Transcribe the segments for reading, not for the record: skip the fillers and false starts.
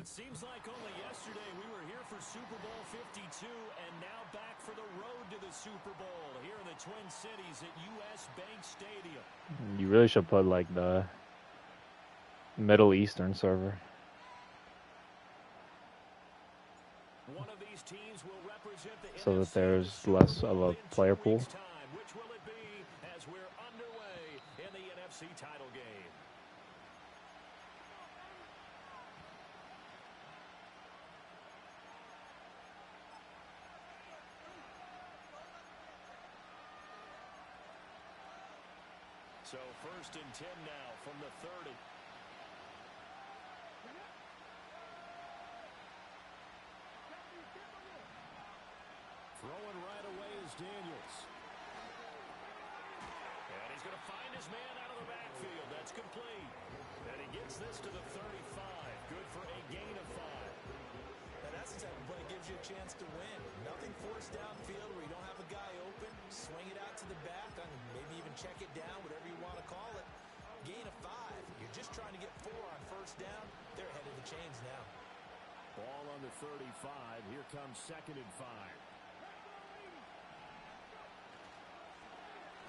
it seems like only yesterday we were here for Super Bowl 52 and now back for the road to the Super Bowl here in the Twin Cities at US Bank Stadium. You really should put like the Middle Eastern server. One of these teams will represent the so that NFC there's Super less Bowl of a in 2 player pool. weeks' time. Which will it be as we're underway in the NFC title game? So 1st and 10 now from the 30. Throwing right away is Daniels. And he's going to find his man out of the backfield. That's complete. And he gets this to the 35. Good for a gain of 5. Now that's the type of play that gives you a chance to win. Nothing forced downfield where you don't have a guy open. Swing it out to the back, maybe even check it down, whatever you want to call it. Gain of 5. You're just trying to get 4 on 1st down. They're ahead of the chains now. Ball on the 35. Here comes 2nd and 5.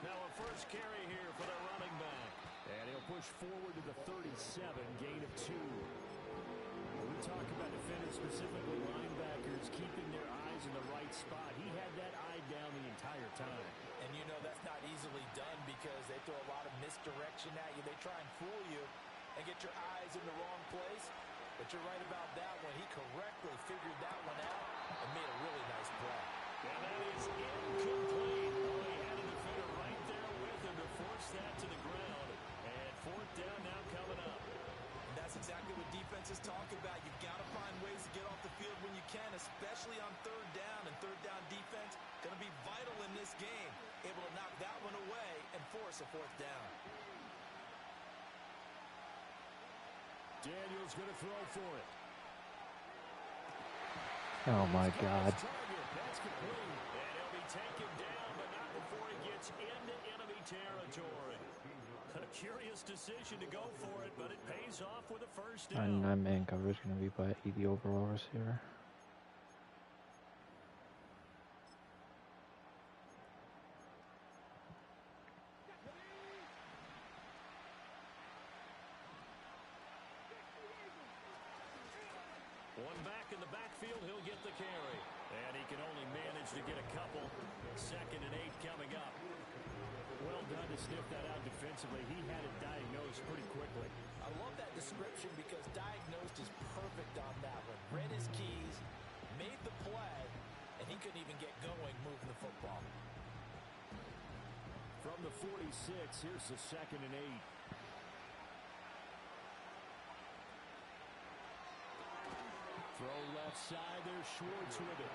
Now a first carry here for the running back. And he'll push forward to the 37, gain of 2. When we talk about defenders, specifically linebackers, keeping their eyes in the right spot, he had that eye down the entire time. And you know that's not easily done because they throw a lot of misdirection at you. They try and fool you and get your eyes in the wrong place. But you're right about that one. He correctly figured that one out and made a really nice play. And that is incomplete. Oh, he had a defender right there with him to force that to the ground. And 4th down now coming up. And that's exactly what defenses talk about. You've got to find ways to get off the field when you can, especially on 3rd down. And 3rd down defense going to be vital in this game. Able to knock that one away and force a 4th down. Daniels going to throw for it. Oh my God. That's complete. And he'll be taken down, but not before he gets into enemy territory. A curious decision to go for it, but it pays off with a 1st down. And man coverage going to be by 80 overall receiver. One back in the backfield, he'll get the carry. And he can only manage to get a couple. 2nd and 8 coming up. Well done to sniff that out defensively. He had it diagnosed pretty quickly. I love that description because diagnosed is perfect on that one. Read his keys, made the play, and he couldn't even get going moving the football. From the 46, here's the 2nd and 8. Throw left side, there's Schwartz with it.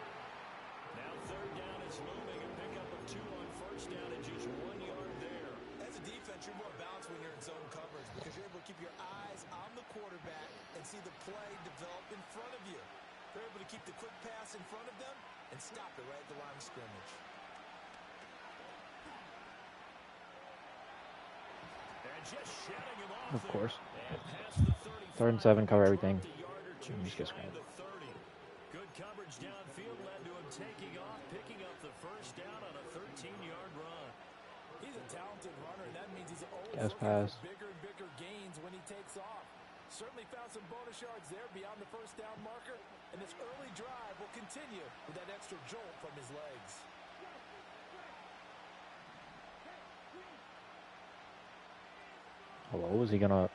Now 3rd down is looming, a pickup of 2 on 1st down and just 1 yard there. As a defense, you're more balanced when you're in zone coverage because you're able to keep your eyes on the quarterback and see the play develop in front of you. They're able to keep the quick pass in front of them and stop it right at the line of scrimmage. And just shutting him off Of course. And past the 35, 3rd and 7, cover everything. And just get scrambled. Good coverage downfield led to him taking off, picking up the 1st down on a 13-yard run. He's a talented runner, and that means he's always Gas looking pass. for bigger and bigger gains when he takes off. Certainly found some bonus yards there beyond the 1st down marker, and this early drive will continue with that extra jolt from his legs. Hello, is he gonna?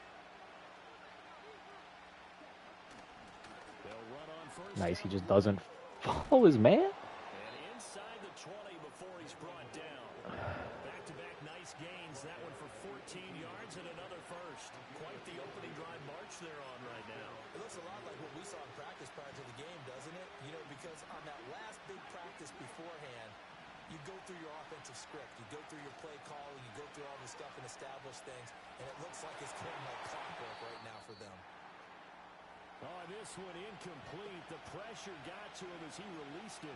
Nice, he just doesn't follow his man. And inside the 20 before he's brought down. Back-to-back nice gains. That one for 14 yards and another 1st. Quite the opening drive march they're on right now. It looks a lot like what we saw in practice prior to the game, doesn't it? You know, because on that last big practice beforehand, you go through your offensive script. You go through your play calling. You go through all the stuff and establish things. And it looks like it's kind of like clockwork right now for them. Oh, this one incomplete. The pressure got to him as he released it.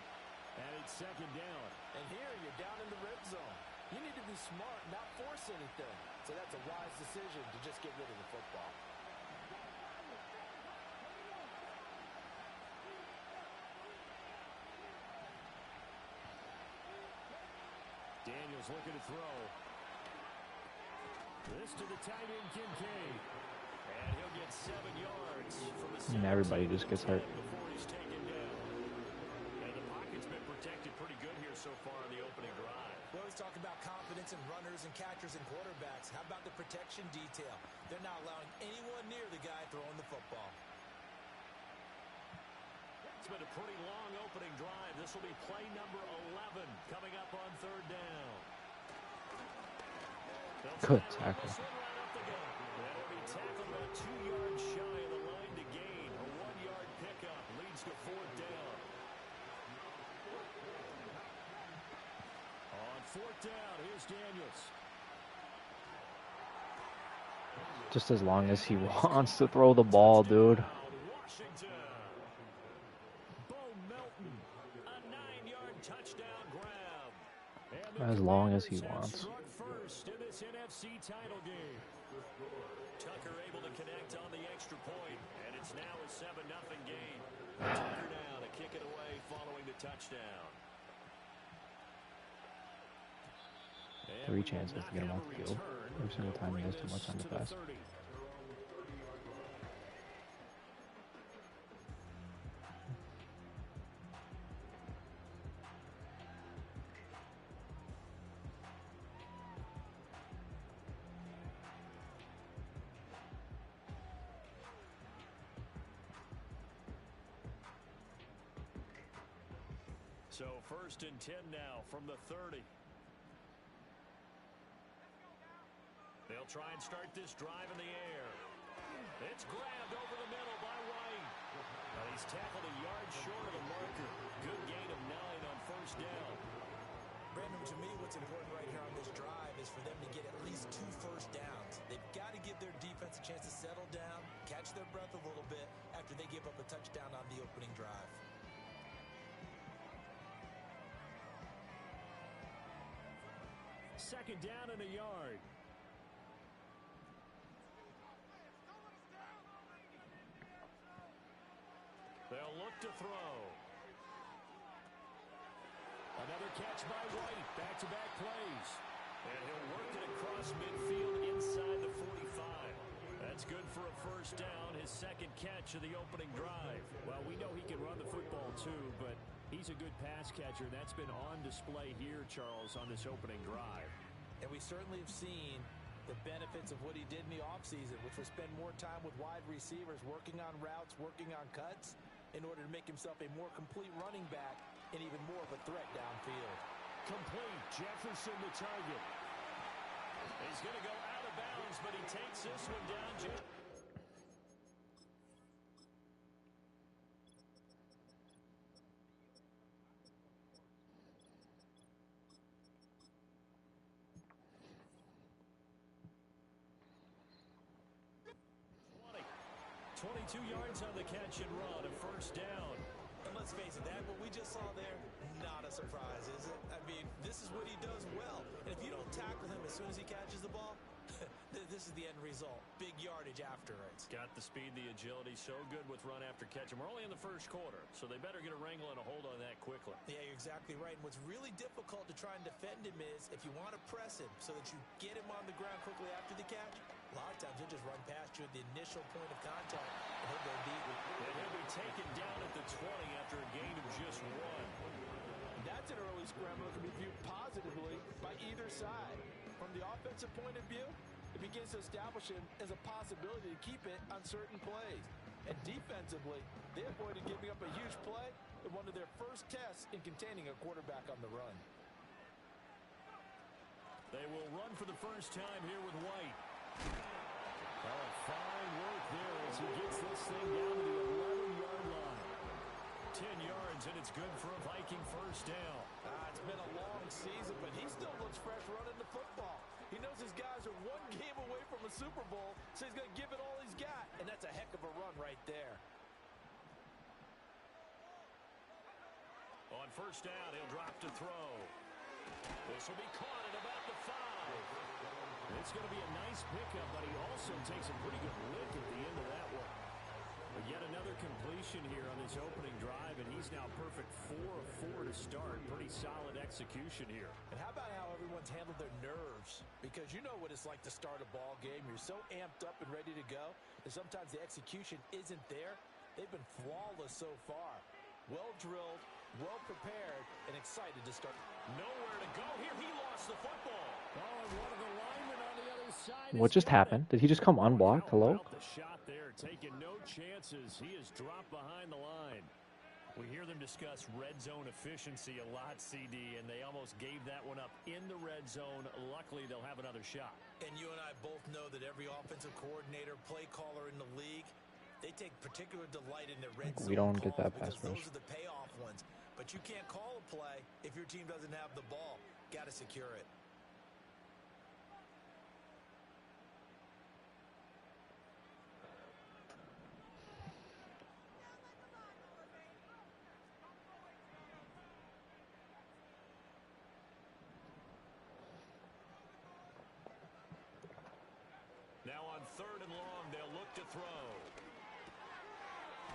And it's 2nd down. And here you're down in the red zone. You need to be smart, not force anything. So that's a wise decision to just get rid of the football. Daniels looking to throw. This to the tight end, Kincaid. And he'll get 7 yards from the And everybody just gets hurt. before he's taken down. And the pocket's been protected pretty good here so far in the opening drive. We always talk about confidence in runners and catchers and quarterbacks. How about the protection detail? They're not allowing anyone near the guy throwing the football. It's been a pretty long opening drive. This will be play number 11 coming up on 3rd down. Good tackle. That'll be tackled about 2 yards shy of the line to gain. A 1-yard pickup leads to 4th down. On 4th down, here's Daniels. Just as long as he wants to throw the ball, dude. Washington. Bo Melton, a 9-yard touchdown grab. And As long as he wants. struck first in this NFC title game. Tucker able to connect on the extra point, and it's now a 7-0 game. Tucker now to kick it away following the touchdown. 3 chances to get him off the field. Every single time he has too much on the pass. So 1st and 10 now from the 30. They'll try and start this drive in the air. It's grabbed over the middle by White. But he's tackled a yard short of the marker. Good gain of 9 on 1st down. Brandon, to me, what's important right here on this drive is for them to get at least 2 first downs. They've got to give their defense a chance to settle down, catch their breath a little bit after they give up a touchdown on the opening drive. Second down and a yard. They'll look to throw. Another catch by White. Back-to-back plays. And he'll work it across midfield inside the 45. That's good for a 1st down, his 2nd catch of the opening drive. Well, we know he can run the football too, but he's a good pass catcher. That's been on display here, Charles, on this opening drive. And we certainly have seen the benefits of what he did in the offseason, which was spend more time with wide receivers, working on routes, working on cuts, in order to make himself a more complete running back and even more of a threat downfield. Complete. Jefferson the target. He's going to go out of bounds, but he takes this one down. 22 yards on the catch and run, a 1st down. And let's face it, that what we just saw there, not a surprise, is it? I mean, this is what he does well. And if you don't tackle him as soon as he catches the ball, this is the end result. Big yardage after it. It's got the speed, the agility, so good with run after catch. And we're only in the 1st quarter, so they better get a wrangle and a hold on that quickly. Yeah, you're exactly right. And what's really difficult to try and defend him is if you want to press him so that you get him on the ground quickly after the catch, a lot of times he'll just run past you at the initial point of contact, and he'll go deep. And he'll be taken down at the 20 after a gain of just 1. That's an early scramble that can be viewed positively by either side. From the offensive point of view, it begins to establish him as a possibility to keep it on certain plays. And defensively, they avoided giving up a huge play in one of their first tests in containing a quarterback on the run. They will run for the 1st time here with White. Oh, fine work there as he gets this thing down to the 11-yard line. 10 yards, and it's good for a Viking 1st down. It's been a long season, but he still looks fresh running the football. He knows his guys are 1 game away from a Super Bowl, so he's going to give it all he's got, and that's a heck of a run right there. On 1st down, he'll drop to throw. This will be caught at about the 5. It's going to be a nice pickup, but he also takes a pretty good lick at the end of that one. But yet another completion here on this opening drive, and he's now perfect 4 of 4 to start. Pretty solid execution here. And how about how everyone's handled their nerves, because you know what it's like to start a ball game. You're so amped up and ready to go, and sometimes the execution isn't there. They've been flawless so far. Well drilled, well prepared, and excited to start. Nowhere to go here. He lost the football. Oh, and one of the linemen on the other side. What just happened? Did he just come unblocked? Hello? The shot there, taking no chances. He is dropped behind the line. We hear them discuss red zone efficiency a lot, CD, and they almost gave that one up in the red zone. Luckily, they'll have another shot. And you and I both know that every offensive coordinator, play caller in the league, they take particular delight in their red zone. We don't get that pass because rush. those are the payoff ones. But you can't call a play if your team doesn't have the ball. Got to secure it. Now on 3rd and long, they'll look to throw.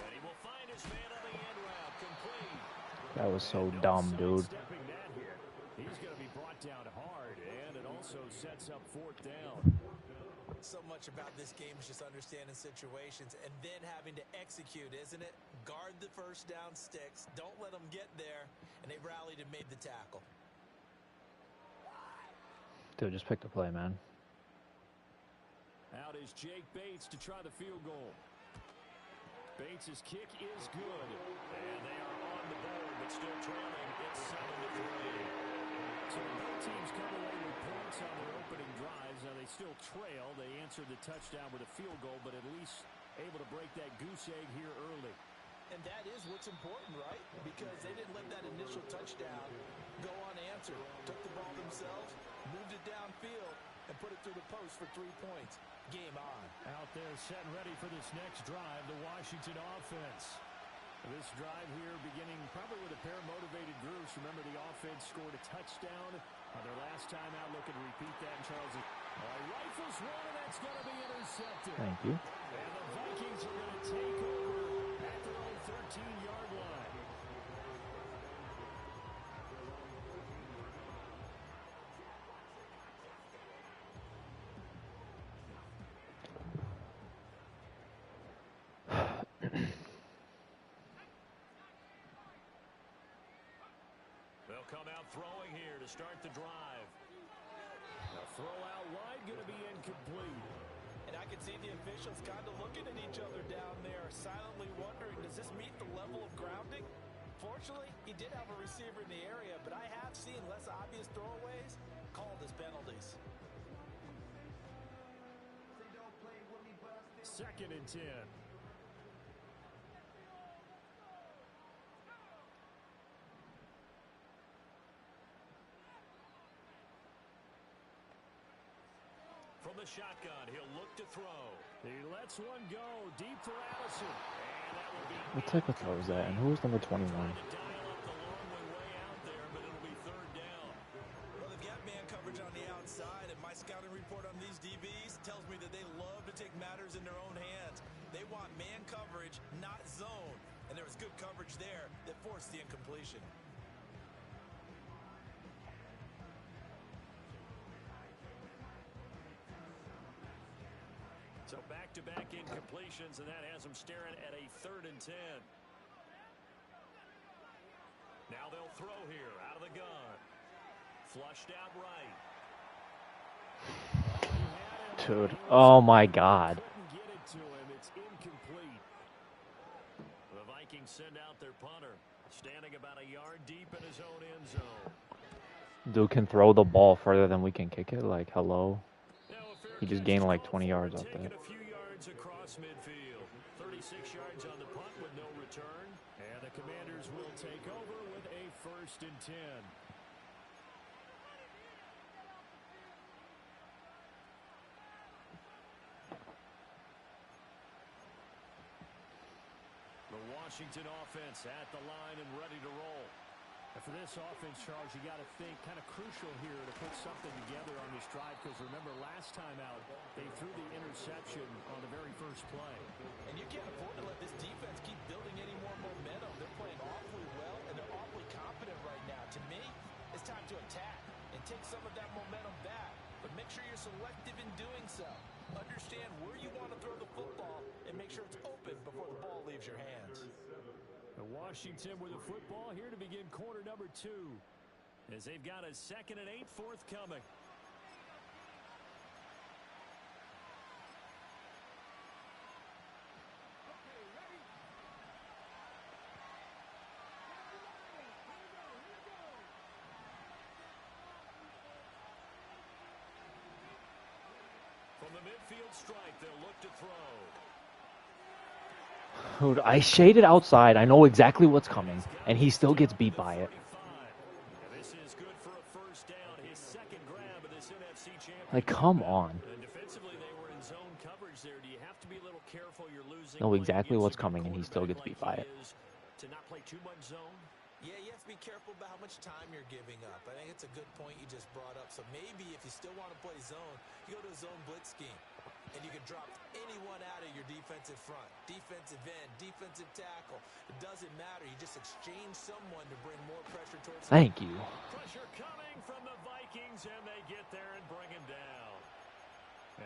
And he will find his man on the end route, complete. That was so dumb, dude. He's going to be brought down hard, and it also sets up 4th down. So much about this game is just understanding situations and then having to execute, isn't it? Guard the first down sticks. Don't let them get there. And they rallied and made the tackle. Dude, just pick the play, man. Out is Jake Bates to try the field goal. Bates' kick is good. And they are on the board, but still trailing. It's 7-3. So both teams come away with points on their opening drives. Now they still trail. They answered the touchdown with a field goal, but at least able to break that goose egg here early. And that is what's important, right? Because they didn't let that initial touchdown go unanswered. Took the ball themselves, moved it downfield, and put it through the post for 3 points. Game on. Out there set and ready for this next drive, the Washington offense. This drive here beginning probably with a pair of motivated groups. Remember, the offense scored a touchdown on their last time out. Looking to repeat that in Charles. Rifles one, and that's going to be intercepted. Thank you. And the Vikings are going to take over at their own 13-yard line. They'll come out throwing here to start the drive. The throw out wide going to be incomplete. And I can see the officials kind of looking at each other down there, silently wondering, does this meet the level of grounding? Fortunately, he did have a receiver in the area, but I have seen less obvious throwaways called as penalties. 2nd and 10. From the shotgun, he'll look to throw. He lets one go deep for Allison. And that will be What type of throw is that? And who was number 21? trying to dial up the long way out there, but it'll be 3rd down. Well, they've got man coverage on the outside, and my scouting report on these DBs tells me that they love to take matters in their own hands. They want man coverage, not zone. And there was good coverage there that forced the incompletion. So back-to-back incompletions, and that has them staring at a 3rd and 10. Now they'll throw here out of the gun. Flushed out right. Dude, oh my God. Couldn't get it to him. It's incomplete. The Vikings send out their punter, standing about a yard deep in his own end zone. Dude can throw the ball further than we can kick it. Like, hello. He just gained like 20 yards off that. A few yards across midfield. 36 yards on the punt with no return. And the Commanders will take over with a 1st and 10. The Washington offense at the line and ready to roll. And for this offense, Charles, you got to think kind of crucial here to put something together on this drive, because remember last time out they threw the interception on the very first play. And you can't afford to let this defense keep building any more momentum. They're playing awfully well, and they're awfully confident right now. To me, it's time to attack and and take some of that momentum back. But make sure you're selective in doing so. Understand where you want to throw the football and make sure it's open before the ball leaves your hands. Washington with the football here to begin quarter number 2. As they've got a 2nd and 8 forthcoming. From the midfield strike, they'll look to throw. Dude, I shaded outside. I know exactly what's coming, and he still gets beat by it. This is good for a first down. His 2nd grab of this NFC championship. Like, come on. Defensively, they were in zone coverage there. Do you have to be a little careful? You're losing. Know exactly what's coming, and he still gets beat by it. To not play too much zone. Yeah, you have to be careful about how much time you're giving up. I think it's a good point you just brought up. So maybe if you still want to play zone, you go to a zone blitz scheme. And you can drop anyone out of your defensive front. Defensive end, defensive tackle. It doesn't matter. You just exchange someone to bring more pressure towards them. Thank you. Pressure coming from the Vikings, and they get there and bring him down.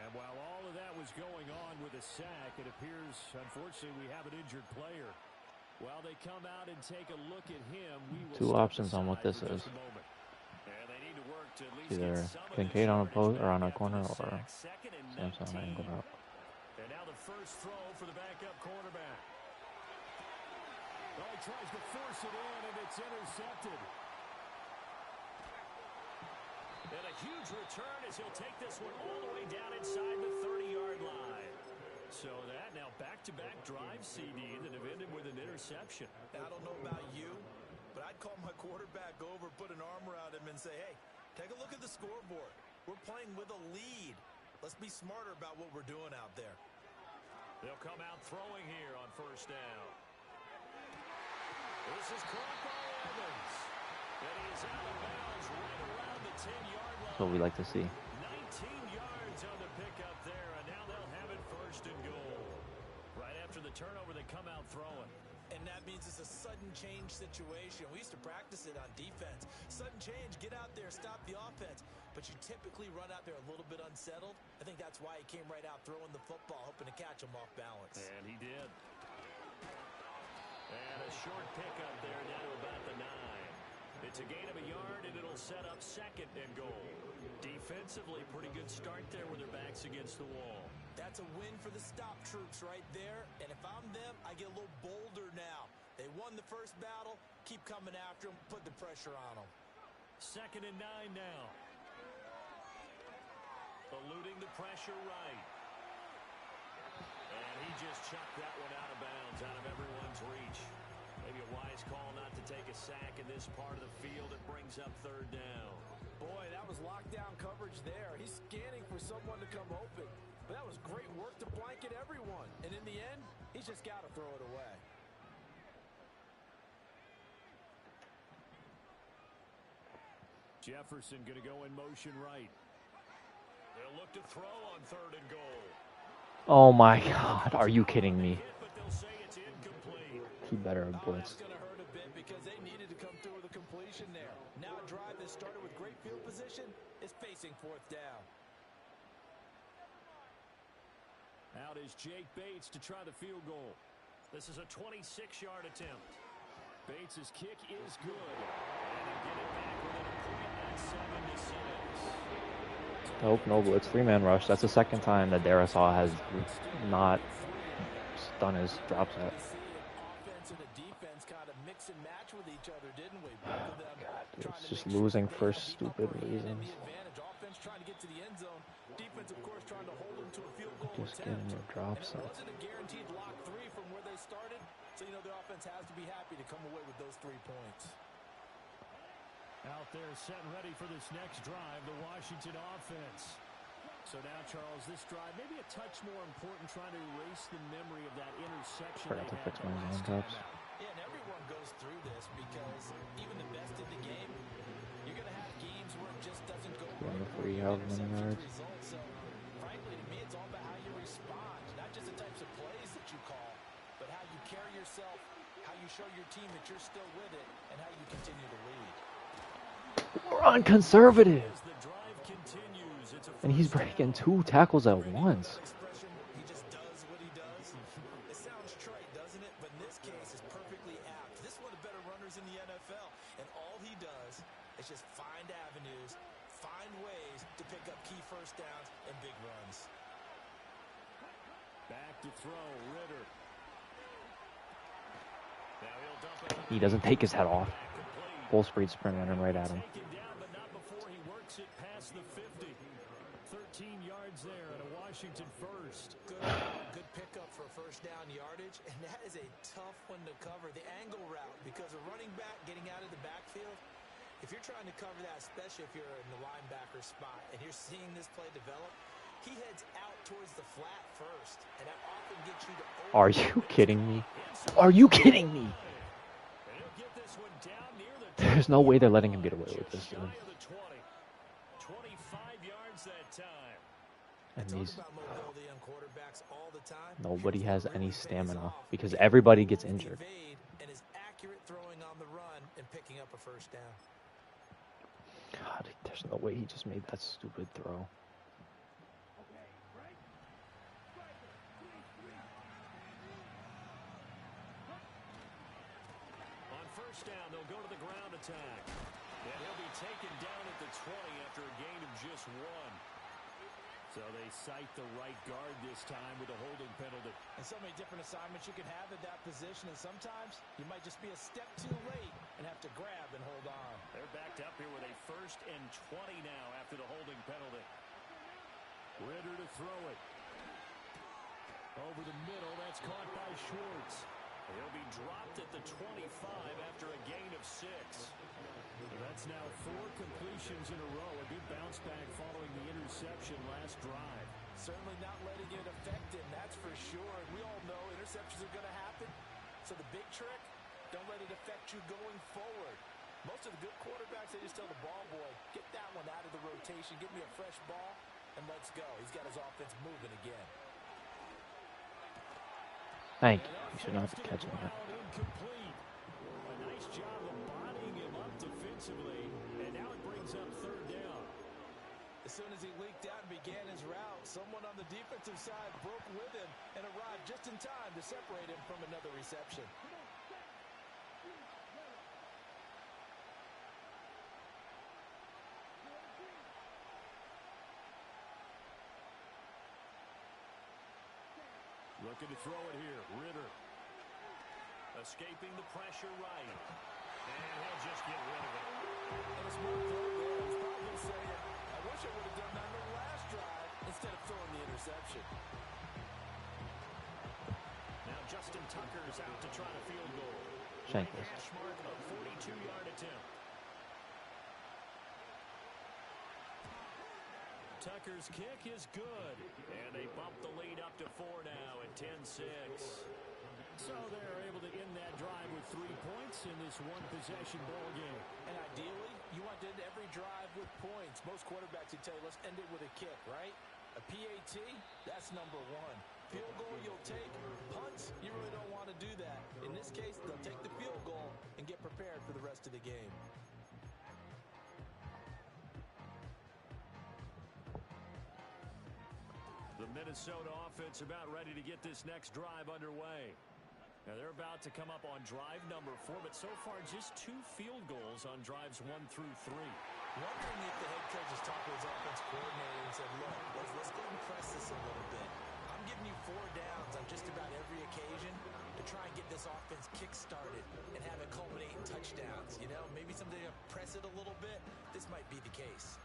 And while all of that was going on with a sack, it appears, unfortunately, we have an injured player. While they come out and take a look at him, we will 2 options on what this is. And they need to work to at least Either get some of Kincaid this on a post or on a yardage corner, back or after the sack. 2nd and Samson 19. angled out. And now the first throw for the backup quarterback. Well, he tries to force it in, and it's intercepted. And a huge return as he'll take this one all the way down inside the 30-yard line. So that now back-to-back drive CD that have ended with an interception. I don't know about you, but I'd call my quarterback over, put an arm around him, and say, hey, take a look at the scoreboard. We're playing with a lead. Let's be smarter about what we're doing out there. They'll come out throwing here on first down. This is caught by Evans. And he is out of bounds right around the 10-yard line. That's what we like to see. 19 yards on the pickup there, and now they'll have it 1st and goal. Right after the turnover, they come out throwing. And that means it's a sudden change situation. We used to practice it on defense. Sudden change, get out there, stop the offense. But you typically run out there a little bit unsettled. I think that's why he came right out throwing the football, hoping to catch him off balance. And he did. And a short pickup there down to about the 9. It's a gain of a yard, and it'll set up 2nd and goal. Defensively, pretty good start there with their backs against the wall. That's a win for the stop troops right there. And if I'm them, I get a little bolder now. They won the first battle. Keep coming after them. Put the pressure on them. 2nd and 9 now. Eluding the pressure right. And he just chucked that one out of bounds, out of everyone's reach. Maybe a wise call not to take a sack in this part of the field. It brings up 3rd down. Boy, that was lockdown coverage there. He's scanning for someone to come open. But that was great work to blanket everyone. And in the end, he's just got to throw it away. Jefferson going to go in motion right. They'll look to throw on 3rd and goal. Oh my God, are you kidding me? He better have blitzed. That's going to hurt a bit because they needed to come through with a completion there. Now a drive that started with great field position is facing 4th down. Out is Jake Bates to try the field goal. This is a 26-yard attempt. Bates' kick is good. And he'll get it back within a point at 7-6. Nope, no blitz. 3-man rush. That's the 2nd time that Darisaw has not done his drop set. Offense and the defense kind of mix and match with each other, didn't we? Both of them God, it's just losing for stupid reasons. Offense trying to get to the end zone. Defense, of course, trying to hold them to a field goal Just getting their drop set. sets. It wasn't a guaranteed lock 3 from where they started, so you know the offense has to be happy to come away with those 3 points. Out there set and ready for this next drive, the Washington offense. So now, Charles, this drive maybe a touch more important, trying to erase the memory of that intersection. Forgot to fix my zone drops. Yeah, and everyone goes through this because even the best in the game, you're going to have games where it just doesn't go right. Free however many yards. So, frankly, to me, it's all about how you respond, not just the types of plays that you call, but how you carry yourself, how you show your team that you're still with it, and how you continue to lead. Run conservative. As the drive continues, it's a And he's first breaking down. 2 tackles at That once. expression, he just does what he does. It sounds trite, doesn't it? But in this case, it's perfectly apt. This is one of the better runners in the NFL. And all he does is just find avenues, find ways to pick up key first downs and big runs. Back to throw, Ritter. Now he'll dump it He doesn't take his head off. complete. Full speed sprint running right at him. Taken down, but not before he works it past the 50. 13 yards there at a Washington first. Good pickup for first down yardage, and that is a tough one to cover. The angle route, because a running back getting out of the backfield, if you're trying to cover that, especially if you're in the linebacker spot, and you're seeing this play develop, he heads out towards the flat first, and that often gets you to Are you kidding me? Are you kidding me? And he'll get this one down near the There's no way they're letting him get away with this, shy dude. of the 20. 25 yards that time. And talk these about mobility on quarterbacks all the time. nobody Here's has what any really pays stamina off. because He everybody gets moves, injured. evade, and is accurate throwing on the run and picking up a first down. God, there's no way he just made that stupid throw. On first down, they'll go to the ground attack. And he'll be taken down at the 20 after a gain of just 1. So they cite the right guard this time with a holding penalty. And so many different assignments you can have at that position, and sometimes you might just be a step too late and have to grab and hold on. They're backed up here with a 1st and 20 now after the holding penalty. Ritter to throw it. Over the middle, that's caught by Schwartz. He'll be dropped at the 25 after a gain of 6. That's now 4 completions in a row. A good bounce back following the interception last drive. Certainly not letting it affect him, that's for sure. And we all know interceptions are going to happen. So the big trick, don't let it affect you going forward. Most of the good quarterbacks, they just tell the ball boy, get that one out of the rotation, give me a fresh ball, and let's go. He's got his offense moving again. Thank you. You should not be catching that. Incomplete. A nice job of bodying him up defensively, and now it brings up 3rd down. As soon as he leaked out and began his route, someone on the defensive side broke with him and arrived just in time to separate him from another reception. Looking to throw it here. Ritter. Escaping the pressure right. And he'll just get rid of it. And a smart throw there. He's probably saying, I wish I would have done that on the last drive instead of throwing the interception. Now Justin Tucker's out to try to field goal. Shank this. Hash mark of 42-yard attempt. Tucker's kick is good. And they bump the lead up to 4 now at 10-6. So they're able to end that drive with 3 points in this one-possession ball game. And ideally, you want to end every drive with points. Most quarterbacks would tell you, let's end it with a kick, right? A PAT, that's number 1. Field goal you'll take. Punts, you really don't want to do that. In this case, they'll take the field goal and get prepared for the rest of the game. The Minnesota offense about ready to get this next drive underway. Now they're about to come up on drive number 4, but so far just 2 field goals on drives 1 through 3. Wondering if the head coach has talked to his offense coordinator and said, look, let's go and press this a little bit. I'm giving you 4 downs on just about every occasion to try and get this offense kick-started and have it culminate in touchdowns. You know, maybe someday to press it a little bit. This might be the case.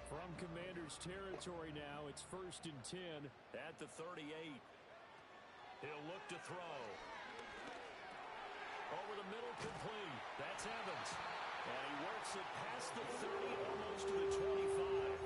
From Commanders territory now, it's 1st and 10 at the 38. He'll look to throw. Over the middle, complete. That's Evans. And he works it past the 30, almost to the 25.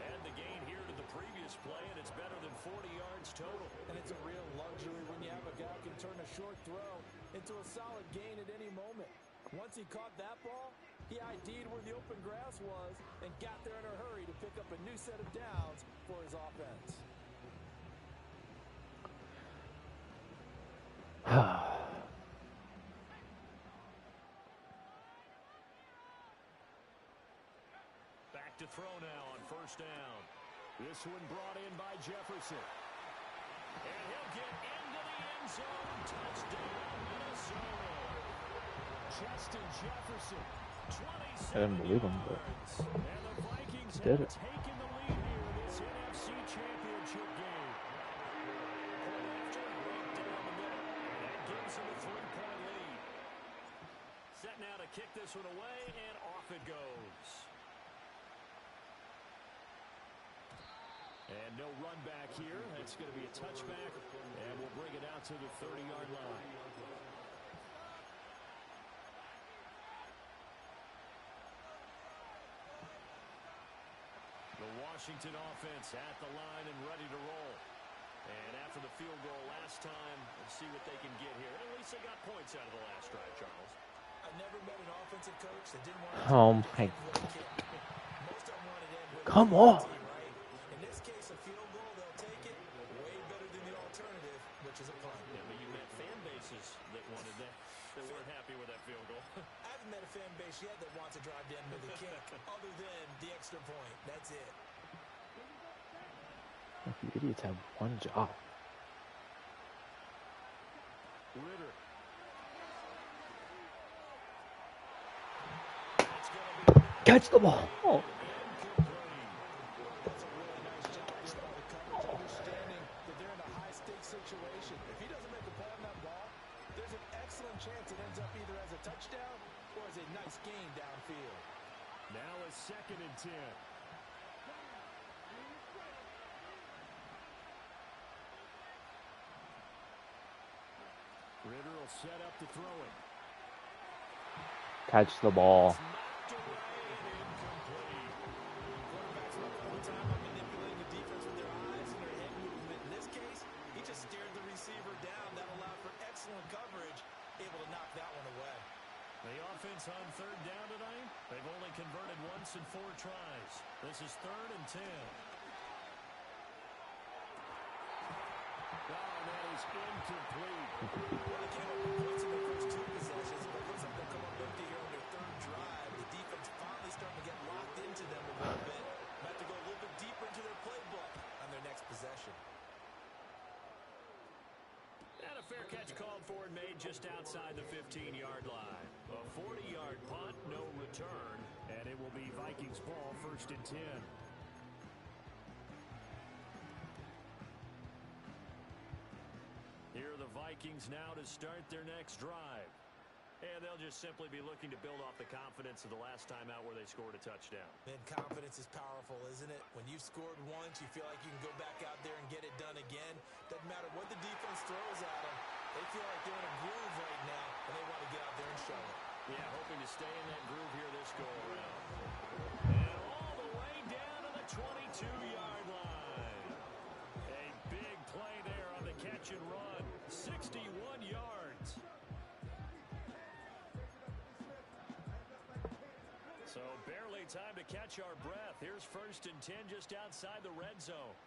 And the gain here to the previous play, and it's better than 40 yards total. And it's a real luxury when you have a guy who can turn a short throw into a solid gain at any moment. Once he caught that ball, he ID'd where the open grass was and got there in a hurry to pick up a new set of downs for his offense. Back to throw now on first down. This one brought in by Jefferson. And he'll get into the end zone. Touchdown, Minnesota. Justin Jefferson, 27 I didn't believe him, but and the Vikings did have it. taken the lead here in this NFC Championship game. Point after, right down the middle. That gives them a 3-point lead. Set now to kick this one away, and off it goes. And no run back here. That's going to be a touchback, and we'll bring it out to the 30-yard line. The Washington offense at the line and ready to roll. And after the field goal last time, let's see what they can get here. At least they got points out of the last drive, Charles. I've never met an offensive coach that didn't want to Oh my. most of them wanted to end with Come a on. penalty, right? In this case, a field goal, they'll take it. Way better than the alternative, which is a punt. Yeah, but you met fan bases that wanted that, that weren't happy with that field goal. I haven't met a fan base yet that wants to drive to end with a kick, other than the extra point. That's it. You idiots have one job. Ritter. Catch the ball. Oh. That's a really nice job here by the coverage, understanding that they're in a high-stakes situation. If he doesn't make a play on that ball, there's an excellent chance it ends up either as a touchdown or as a nice gain downfield. Now a 2nd and 10. Ritter will set up to throw it. Catch the ball. Knocked away and incomplete. Quarterbacks work all the time on manipulating the defense with their eyes and their head movement. In this case, he just stared the receiver down. That allowed for excellent coverage, able to knock that one away. The offense on 3rd down tonight, they've only converted once in 4 tries. This is 3rd and 10. Oh, that is incomplete. Well, they came up with points in their first 2 possessions, but it looks like they'll come up empty here on their 3rd drive. The defense finally starting to get locked into them a little bit. Might have to go a little bit deeper into their playbook on their next possession. And a fair catch called for and made just outside the 15-yard line. A 40-yard punt, no return, and it will be Vikings ball, 1st and 10. Here are the Vikings now to start their next drive. And they'll just simply be looking to build off the confidence of the last time out where they scored a touchdown. Man, confidence is powerful, isn't it? When you've scored once, you feel like you can go back out there and get it done again. Doesn't matter what the defense throws at them. They feel like they're in a groove right now, and they want to get out there and show it. Yeah, hoping to stay in that groove here this go-around. And all the way down to the 22-yard line. A big play there on the catch and run. 61 yards. So barely time to catch our breath. Here's 1st and 10 just outside the red zone.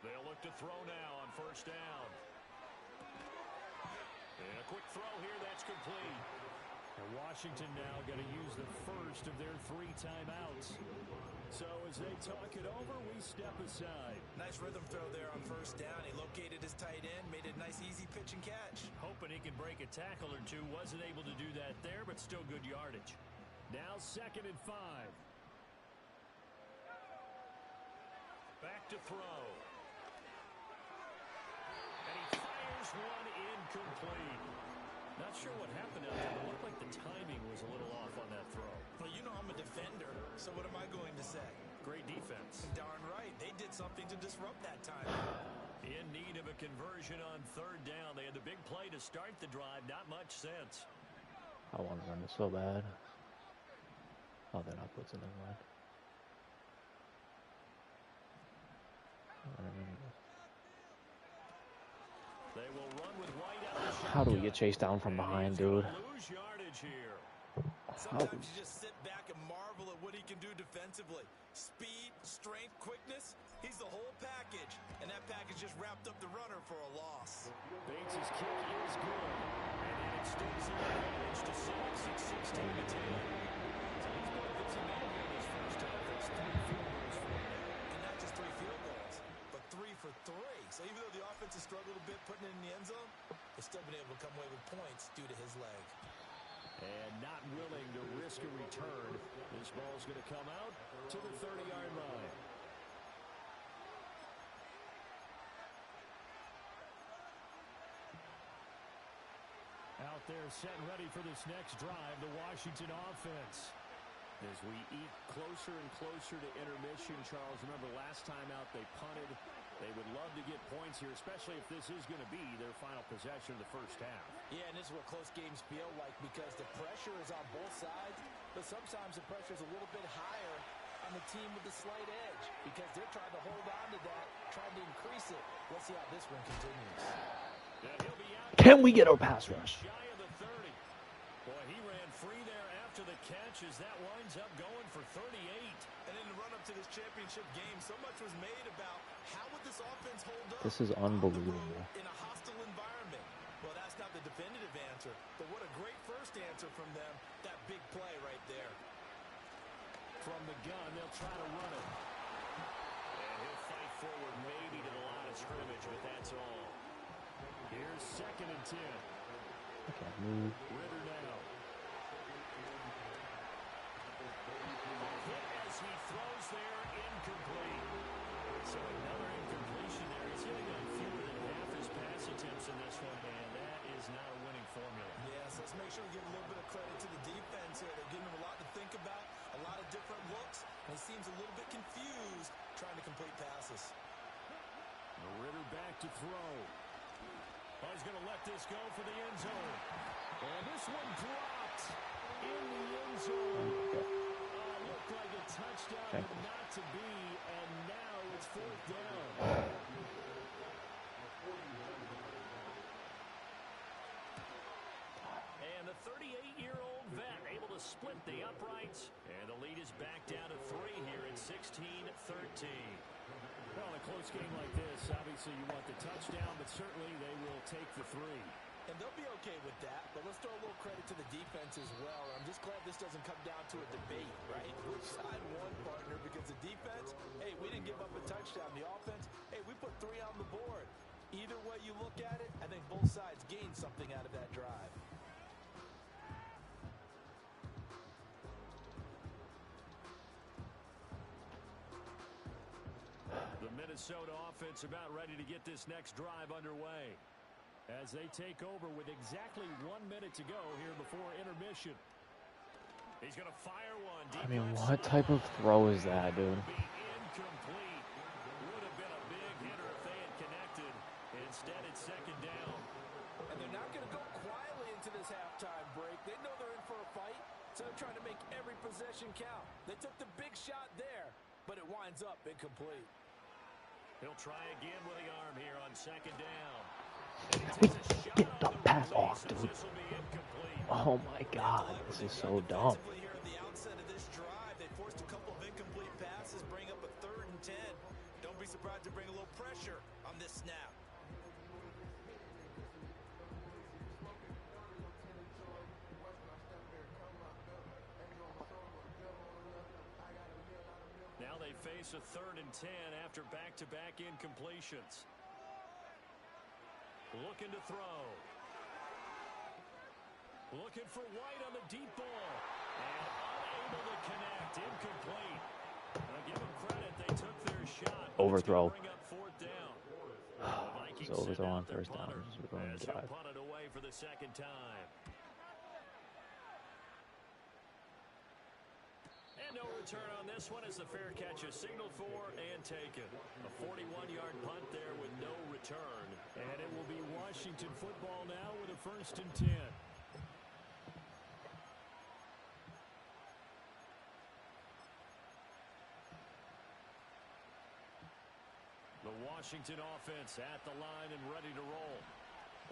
They'll look to throw now on 1st down. And a quick throw here, that's complete. And Washington now going to use the first of their 3 timeouts. So as they talk it over, we step aside. Nice rhythm throw there on 1st down. He located his tight end, made it a nice easy pitch and catch. Hoping he can break a tackle or 2. Wasn't able to do that there, but still good yardage. Now 2nd and 5. Back to throw. And he fires one incomplete. Not sure what happened out there. It looked like the timing was a little off on that throw. Well, you know I'm a defender, so what am I going to say? Great defense. Darn right. They did something to disrupt that time. In need of a conversion on 3rd down. They had the big play to start the drive. Not much sense. I want to run this so bad. Oh, they're not blitzing in line. They will run with White out How do we get chased down from behind, dude? Lose yardage here. Sometimes you just sit back and marvel at what he can do defensively. Speed, strength, quickness. He's the whole package. And that package just wrapped up the runner for a loss. Bates' kick is good. And it extends the advantage to 6, 16 to 10. So he's going to get some man here in this first half. That's 3 field goals for him. And not just 3 field goals, but 3 for 3. So even though the offense has struggled a bit putting it in the end zone, they've still been able to come away with points due to his leg. And not willing to risk a return. This ball's going to come out to the 30-yard line. Out there set and ready for this next drive, the Washington offense. As we eat closer and closer to intermission, Charles, remember last time out they punted. They would love to get points here, especially if this is going to be their final possession of the first half. Yeah, and this is what close games feel like because the pressure is on both sides, but sometimes the pressure is a little bit higher on the team with the slight edge because they're trying to hold on to that, trying to increase it. Let's see how this one continues. Can we get our pass rush? Shy of the 30. Boy, he ran free there after the catch as that winds up going for 38. And in the run-up to this championship game, so much was made about how would this offense hold up. This is unbelievable. In a hostile environment. Well, that's not the definitive answer, but what a great first answer from them. That big play right there. From the gun, they'll try to run it. And he'll fight forward maybe to the line of scrimmage, but that's all. Here's 2nd and 10. Okay, move. Ritter now. Hit as he throws there, incomplete. So another incompletion there. He's hitting on fewer than half his pass attempts in this one, and that is not a winning formula. Yes, let's make sure we give a little bit of credit to the defense here. They're giving him a lot to think about, a lot of different looks, and he seems a little bit confused trying to complete passes. Ritter back to throw. Oh, he's going to let this go for the end zone. And this one dropped in the end zone. Looked like a touchdown, but not to be. And now it's 4th down. And the 38-year-old vet able to split the uprights. And the lead is back down to 3 here at 16-13. Well, in a close game like this, obviously you want the touchdown, but certainly they will take the 3. And they'll be okay with that, but let's throw a little credit to the defense as well. I'm just glad this doesn't come down to a debate, right? Which side won, partner? Because the defense, hey, we didn't give up a touchdown. The offense, hey, we put 3 on the board. Either way you look at it, I think both sides gained something out of that drive. The Minnesota offense about ready to get this next drive underway as they take over with exactly 1 minute to go here before intermission. He's going to fire one. I mean, what type of throw is that, dude? Incomplete. Would have been a big hitter if they had connected. Instead, it's 2nd down. And they're not going to go quietly into this halftime break. They know they're in for a fight, so they're trying to make every possession count. They took the big shot there, but it winds up incomplete. He'll try again with the arm here on 2nd down. Get the pass off, dude. Oh my God, this is so dumb. Here at the outset of this drive, they forced a couple of incomplete passes, bring up a 3rd and 10. Don't be surprised to bring a little pressure on this snap. Now they face a 3rd and 10 after back-to-back incompletions. Looking to throw. Looking for White on the deep ball. And unable to connect. Incomplete. Now give them credit. They took their shot. Overthrow. Bring up 4th down. It's overthrow on 1st down. We're going to drive. Punt it away for the 2nd time. And no return on this one as the fair catch is signaled for and taken. A 41-yard punt there with no return. And it will be Washington football now with a 1st and 10. The Washington offense at the line and ready to roll.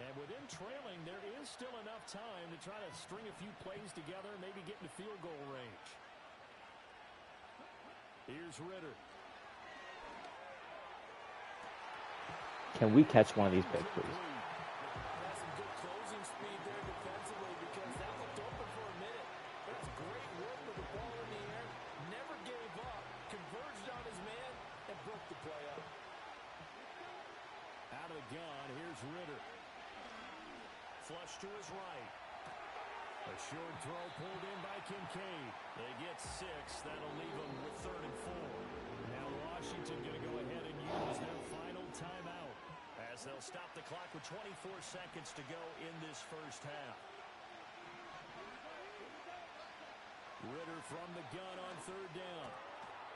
And with with them trailing, there is still enough time to try to string a few plays together, maybe get into field goal range. Here's Ritter. Can we catch one of these big, please? That's some good closing speed there defensively because that looked open for a minute. That's great work with the ball in the air. Never gave up. Converged on his man and broke the play up. Out of the gun, here's Ritter. Flush to his right. A short throw pulled in by Kincaid. They get 6. That'll leave them with 3rd and 4. Now Washington going to go ahead and use their final timeout as they'll stop the clock with 24 seconds to go in this first half. Ritter from the gun on 3rd down.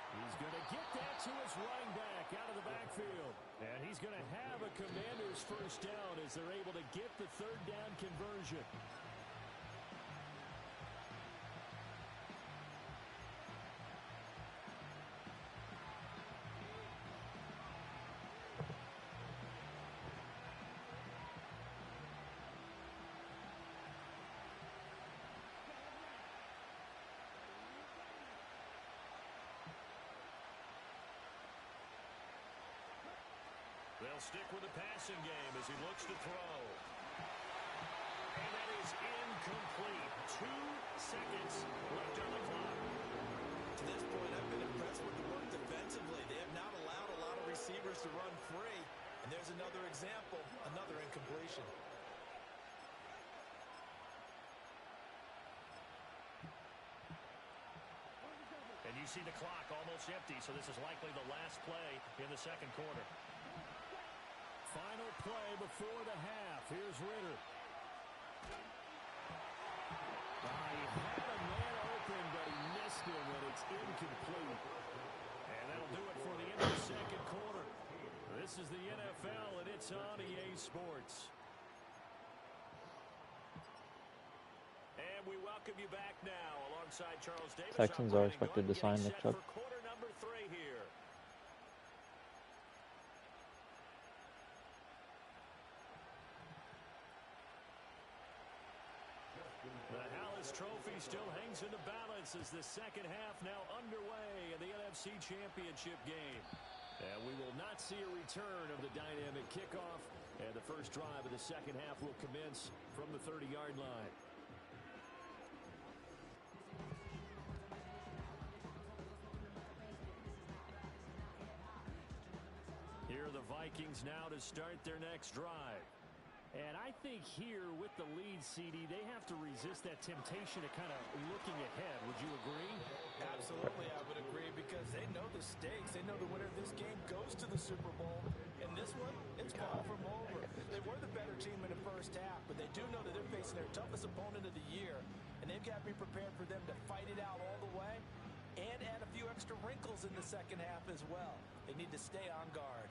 He's going to get that to his running back out of the backfield. And he's going to have a Commanders first down as they're able to get the 3rd down conversion. They'll stick with the passing game as he looks to throw. And that is incomplete. 2 seconds left on the clock. To this point, I've been impressed with the work defensively. They have not allowed a lot of receivers to run free. And there's another example, another incompletion. And you see the clock almost empty, so this is likely the last play in the second quarter. Final play before the half. Here's Ritter. He had a man open, but he missed him, and it's incomplete. And that'll do it for the end of the second quarter. This is the NFL, and it's on EA Sports. And we welcome you back now alongside Charles Davis. Texans are expected to sign Nick Chubb. For quarter number 3 here. The Hallis Trophy still hangs in the balance as the second half now underway in the NFC Championship game. And we will not see a return of the dynamic kickoff. And the first drive of the second half will commence from the 30-yard line. Here are the Vikings now to start their next drive. And I think here with the lead, CD, they have to resist that temptation of kind of looking ahead. Would you agree? Absolutely, I would agree because they know the stakes. They know the winner of this game goes to the Super Bowl. And this one, it's far from over. They were the better team in the first half, but they do know that they're facing their toughest opponent of the year. And they've got to be prepared for them to fight it out all the way and add a few extra wrinkles in the second half as well. They need to stay on guard.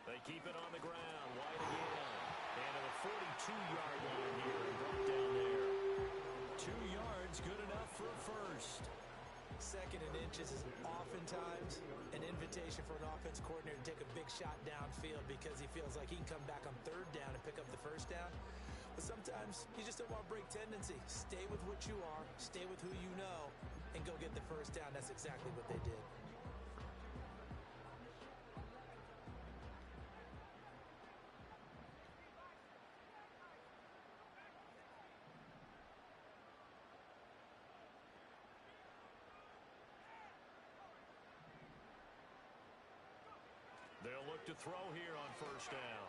They keep it on the ground, wide again. And at the 42-yard line here, brought down there. 2 yards, good enough for a first. 2nd and inches is oftentimes an invitation for an offense coordinator to take a big shot downfield because he feels like he can come back on 3rd down and pick up the first down. But sometimes you just don't want to break tendency. Stay with what you are, stay with who you know, and go get the first down. That's exactly what they did. They'll look to throw here on first down.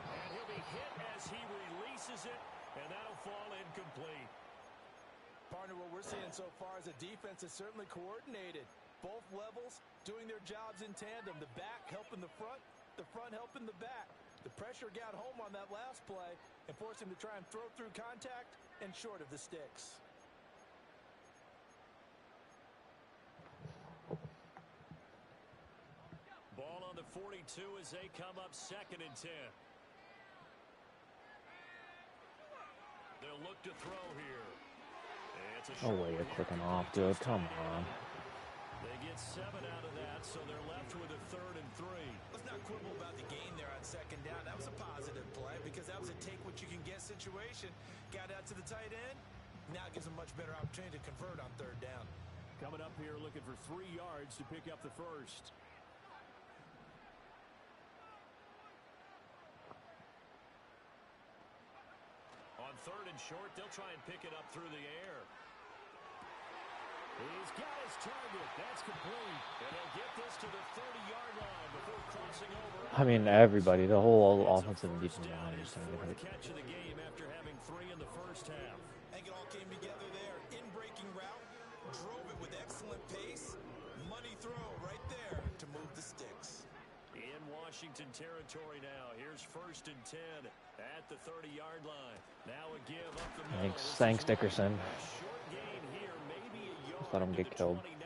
And he'll be hit as he releases it, and that'll fall incomplete. Partner, what we're seeing so far is a defense is certainly coordinated. Both levels doing their jobs in tandem. The back helping the front helping the back. The pressure got home on that last play and forced him to try and throw through contact and short of the sticks. Ball on the 42 as they come up 2nd and 10. They'll look to throw here. It's a Oh, wait, you're clicking off, dude. Come on. They get 7 out of that, so they're left with a 3rd and 3. quibble about the gain there on second down. That was a positive play because that was a take-what-you-can-get situation. Got out to the tight end. Now gives them much better opportunity to convert on third down. Coming up here looking for 3 yards to pick up the first. On third and short, they'll try and pick it up through the air. He's got his target. That's complete. And he'll get this to the 30-yard line before crossing over. I mean, everybody, the whole offensive and defensive line is going to get hurt. Catch of the game after having 3 in the first half. I think it all came together there. In-breaking route, drove it with excellent pace. Money throw right there to move the sticks. In Washington territory now. Here's 1st and 10 at the 30-yard line. Now a give up the middle. Thanks, Dickerson. Short gain here, maybe a yard. Let him get killed. 29.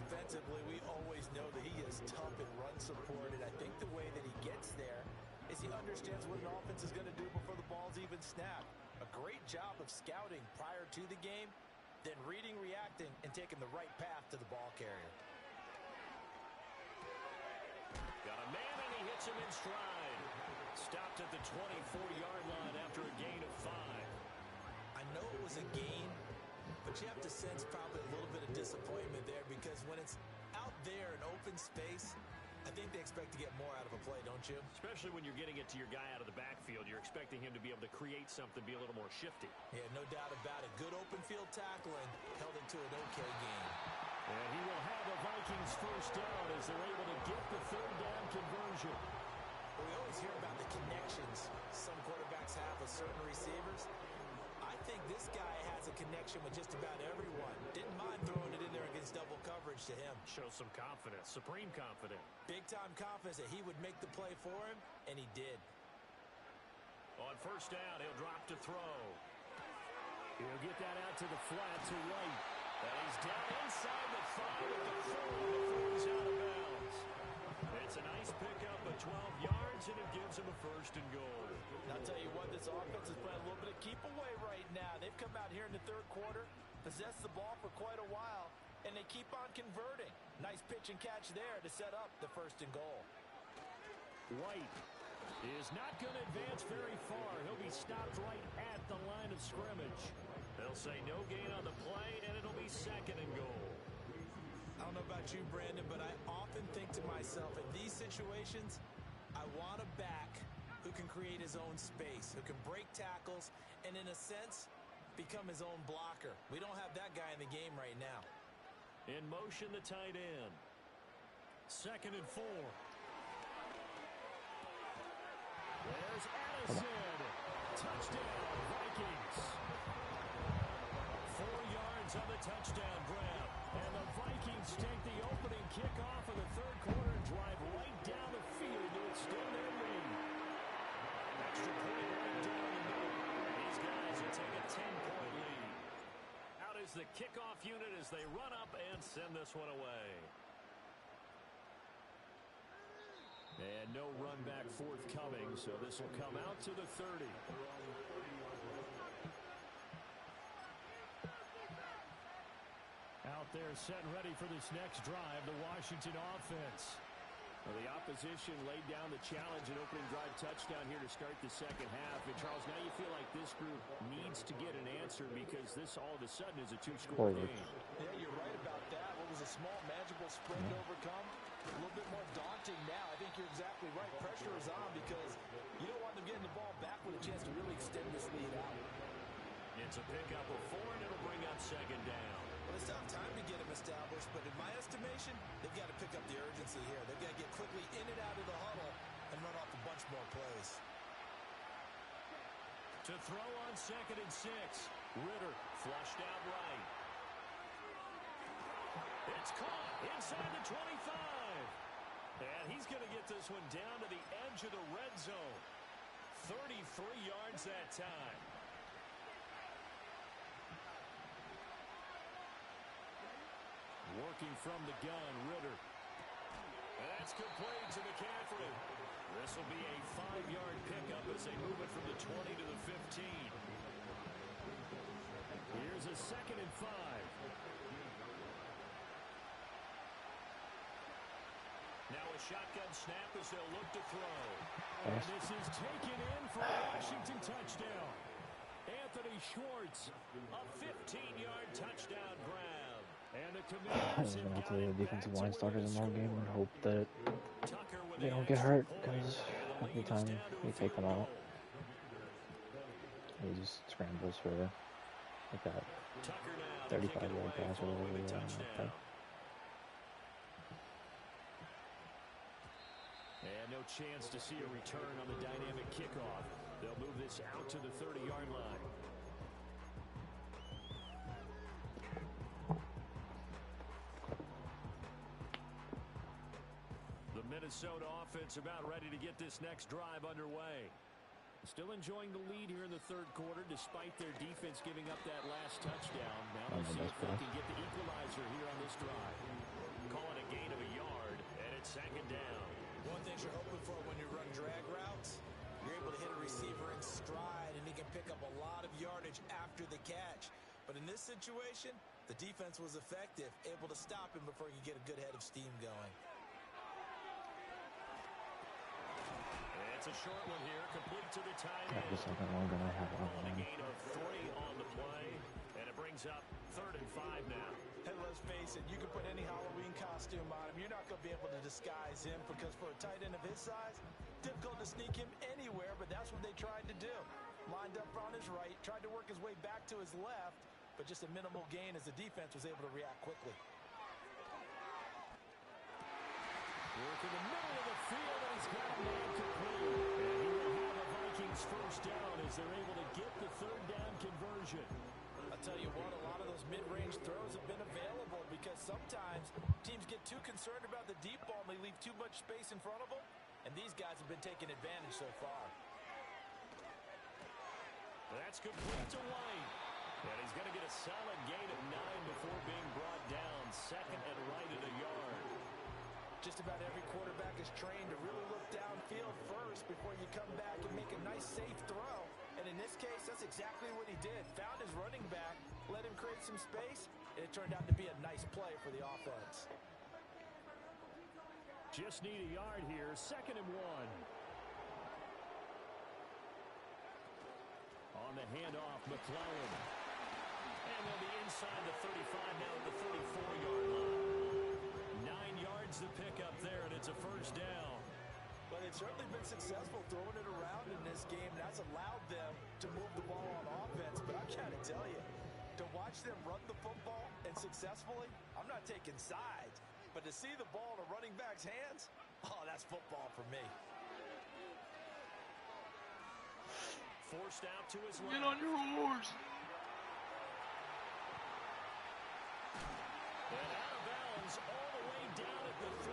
Defensively, we always know that he is tough and run supported. I think the way that he gets there is he understands what an offense is going to do before the ball's even snapped. A great job of scouting prior to the game, then reading, reacting, and taking the right path to the ball carrier. Got a man, and he hits him in stride. Stopped at the 20-40-yard line after a gain of 5. I know it was a gain, but you have to sense probably a little bit of disappointment there because when it's out there in open space, I think they expect to get more out of a play, don't you? Especially when you're getting it to your guy out of the backfield. You're expecting him to be able to create something, be a little more shifty. Yeah, no doubt about it. Good open field tackling held into an okay game. And he will have a Vikings first down as they're able to get the 3rd down conversion. We always hear about the connections some quarterbacks have with certain receivers. I think this guy has a connection with just about everyone. Didn't mind throwing it in there against double coverage to him. Shows some confidence, supreme confidence. Big-time confidence that he would make the play for him, and he did. On 1st down, he'll drop to throw. He'll get that out to the flat to right. And he's down inside the 5 at the 4 before he's out of bounds. It's a nice pickup of 12 yards, and it gives him a 1st and goal. I'll tell you what, this offense is playing a little bit of keep away right now. They've come out here in the 3rd quarter, possessed the ball for quite a while, and they keep on converting. Nice pitch and catch there to set up the 1st and goal. White is not going to advance very far. He'll be stopped right at the line of scrimmage. They'll say no gain on the play, and it'll be 2nd and goal. I don't know about you, Brandon, but I often think to myself, in these situations, I want a back who can create his own space, who can break tackles, and in a sense, become his own blocker. We don't have that guy in the game right now. In motion, the tight end. 2nd and 4. There's Addison. Touchdown, Vikings. 4 yards on the touchdown grab. And the Vikings take the opening kickoff of the 3rd quarter and drive right down the field to extend their lead. Extra point right down the middle. These guys will take a 10-point lead. Out is the kickoff unit as they run up and send this one away. And no run back forthcoming, so this will come out to the 30. Out there set and ready for this next drive, the Washington offense. Well, the opposition laid down the challenge and opening drive touchdown here to start the 2nd half. And Charles, now you feel like this group needs to get an answer because this all of a sudden is a 2-score game. Yeah, you're right about that. What was a small, manageable spread to overcome? A little bit more daunting now. I think you're exactly right. Pressure is on because you don't want them getting the ball back with a chance to really extend this lead out. It's a pickup of 4, and it'll bring up 2nd down. Well, it's not time to get them established, but in my estimation, they've got to pick up the urgency here. They've got to get quickly in and out of the huddle and run off a bunch more plays. To throw on 2nd and 6. Ritter flushed out right. It's caught inside the 25. And he's going to get this one down to the edge of the red zone. 33 yards that time. Working from the gun, Ritter. And that's complete to McCaffrey. This will be a 5-yard pickup as they move it from the 20 to the 15. Here's a 2nd and 5. Now a shotgun snap as they'll look to throw. And this is taken in for a Washington touchdown. Anthony Schwartz, a 15-yard touchdown grab. And the Commanders have got it back to where starters in the one game and hope that Tucker with they the don't get extra hurt, point, because and the every lead is time down to a you take field them out, goal. he just scrambles for like that Tucker now to kick it 35-yard away pass or following whatever. the touchdown. And no chance to see a return on the dynamic kickoff. They'll move this out to the 30-yard line. The Minnesota offense about ready to get this next drive underway. Still enjoying the lead here in the third quarter despite their defense giving up that last touchdown. Now let's see if they can get the equalizer here on this drive. Call it a gain of a yard, and it's second down. One thing you're hoping for when you run drag routes, you're able to hit a receiver in stride, and he can pick up a lot of yardage after the catch. But in this situation, the defense was effective, able to stop him before he could get a good head of steam going. It's a short one here, complete to the tight end. The second one gonna have A gain of 3 on the play, and it brings up 3rd and 5 now. Hey, let's face it, you can put any Halloween costume on him. You're not going to be able to disguise him because for a tight end of his size, difficult to sneak him anywhere, but that's what they tried to do. Lined up on his right, tried to work his way back to his left, but just a minimal gain as the defense was able to react quickly. Work in the middle of the field, and he's got a man complete. And he will have a Vikings first down as they're able to get the 3rd down conversion. I'll tell you what, a lot of those mid-range throws have been available because sometimes teams get too concerned about the deep ball and they leave too much space in front of them, and these guys have been taking advantage so far. That's complete to White. And he's going to get a solid gain of 9 before being brought down. Second and right at a yard. Just about every quarterback is trained to really look downfield first before you come back and make a nice, safe throw. And in this case, that's exactly what he did. Found his running back, let him create some space, and it turned out to be a nice play for the offense. Just need a yard here. 2nd and 1. On the handoff, McClellan. And they'll be inside the 35 now at the 34-yard line. 9 yards to pick up there, and it's a first down. But they've certainly been successful throwing it around in this game. That's allowed them to move the ball on offense. But I got to tell you, to watch them run the football and successfully, I'm not taking sides. But to see the ball in a running back's hands, oh, that's football for me. Forced out to his left. Get on your horse. And out of bounds all the way down at the 3.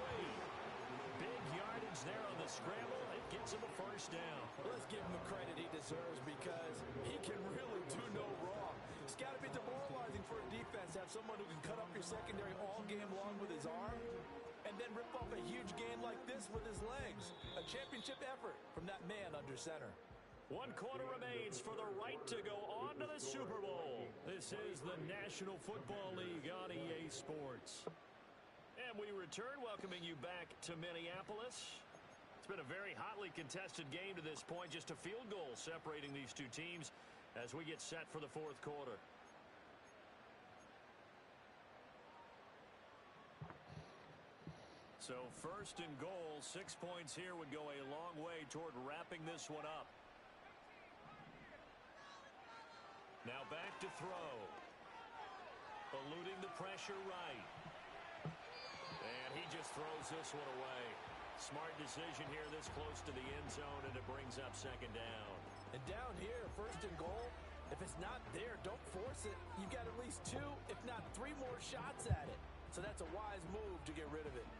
Big yardage there on the scramble. It gets him a first down. Let's give him the credit he deserves because he can really do no wrong. It's got to be demoralizing for a defense to have someone who can cut up your secondary all game long with his arm and then rip off a huge gain like this with his legs. A championship effort from that man under center. 1 quarter remains for the right to go on to the Super Bowl. This is the National Football League on EA Sports. And we return, welcoming you back to Minneapolis. It's been a very hotly contested game to this point. Just a field goal separating these two teams as we get set for the 4th quarter. So 1st and goal, 6 points here would go a long way toward wrapping this one up. Now back to throw. Eluding the pressure right. And he just throws this one away. Smart decision here this close to the end zone, and it brings up 2nd down. And down here, 1st and goal, if it's not there, don't force it. You've got at least 2, if not 3 more shots at it. So that's a wise move to get rid of it.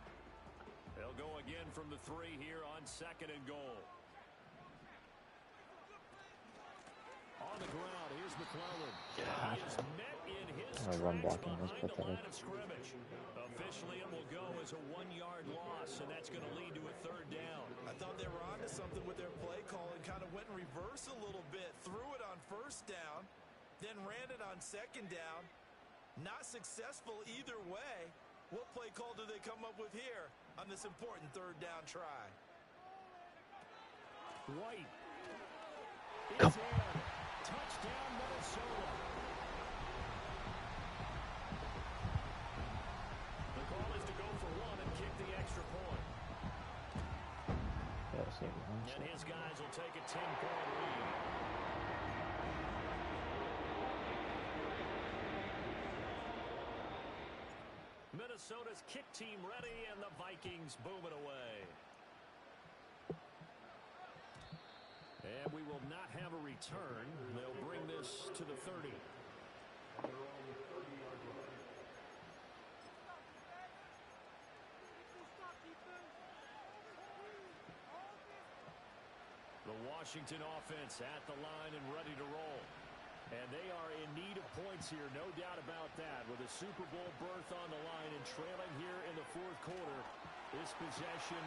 They'll go again from the 3 here on 2nd and goal. On the ground, here's McClellan. He is met in his run tracks blocking was behind the pathetic. line of scrimmage. Officially, it will go as a 1-yard loss, and that's going to lead to a 3rd down. I thought they were onto something with their play call and kind of went in reverse a little bit. Threw it on 1st down, then ran it on 2nd down. Not successful either way. What play call do they come up with here on the this important third down try. White. Come. It's in. Touchdown, Minnesota. The call is to go for one and kick the extra point. And his guys will take a 10-point lead. Minnesota's kick team ready, and the Vikings boom it away. And we will not have a return. They'll bring this to the 30. The Washington offense at the line and ready to roll. And they are in need of points here, no doubt about that. With a Super Bowl berth on the line and trailing here in the fourth quarter, this possession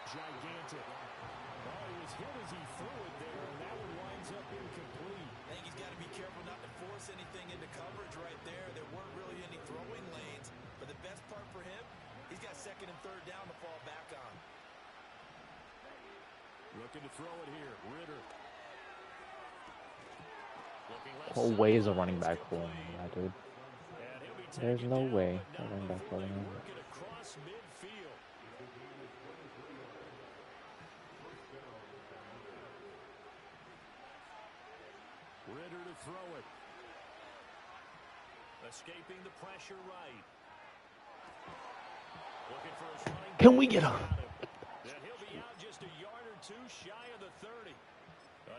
gigantic. Oh, he was hit as he threw it there, and that one winds up incomplete. I think he's got to be careful not to force anything into coverage right there. There weren't really any throwing lanes. But the best part for him, he's got second and third down to fall back on. Looking to throw it here. Ritter. Whole way is a running back pulling that, dude. There's no way a running back pulling him. Across midfield. Ritter to throw it. Escaping the pressure right. Looking for his running. Can we get him? And he'll be out just a yard or two shy of the 30.